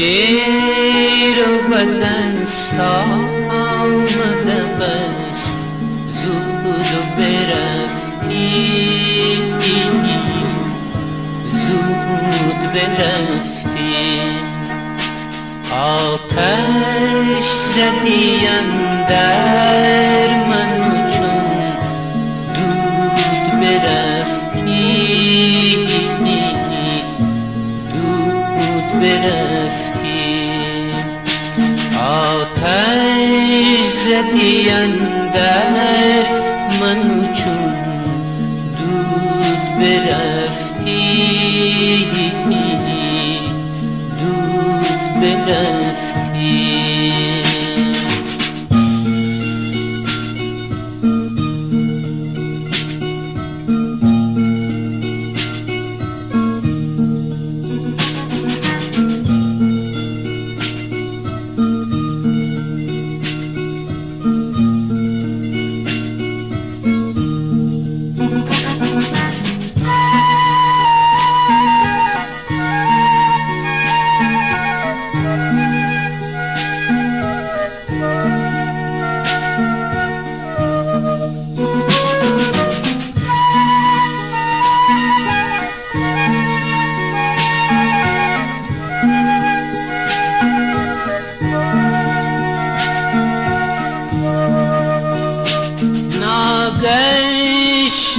دیر و بدست آمده بس زود برفتی زود برفتی آتش زدی اندر من چون دود برفتی دود برفتی آتش زدی اندر من چون دود برفتی دود برفتی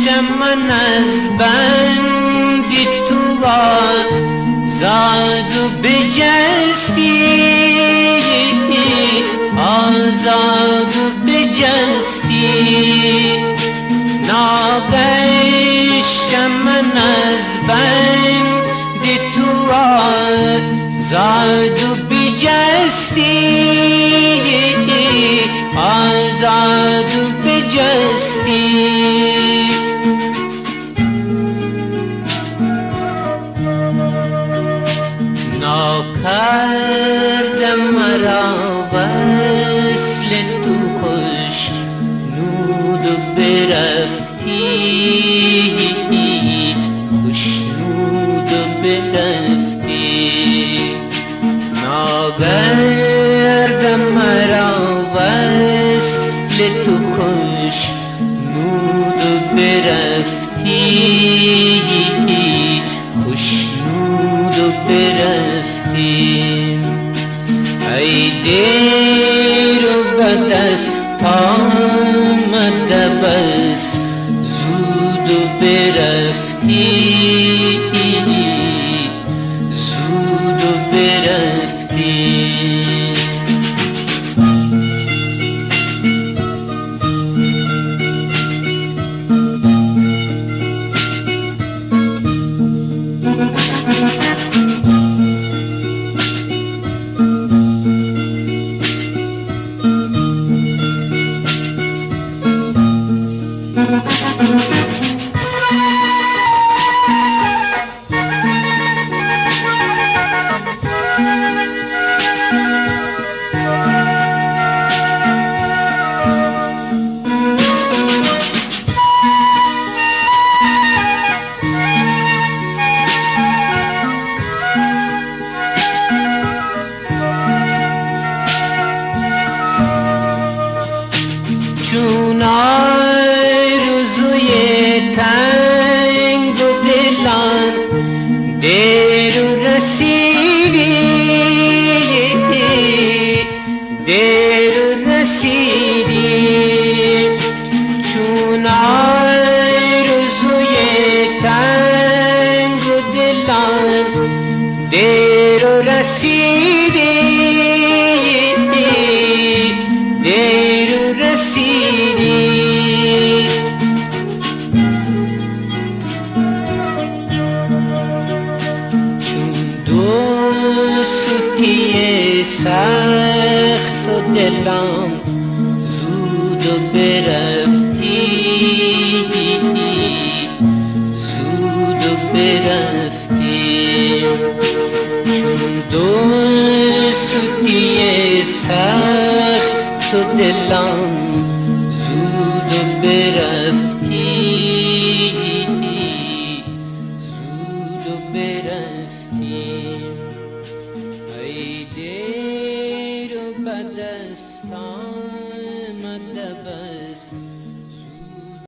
گشتم من از بندی تو آزاد و بجستی آزاد و بجستی ناگشتم من از بندی تو آزاد و بجستی آزاد و بجستی ناکردم مرا وصل تو خوش نود و برفتی خوشنود و برفتی ناکردم مرا وصل تو خوش نود و برفتی خوشنود و برفتی ای دیر و بدست آمده بس زود و برفتی زود و برفتی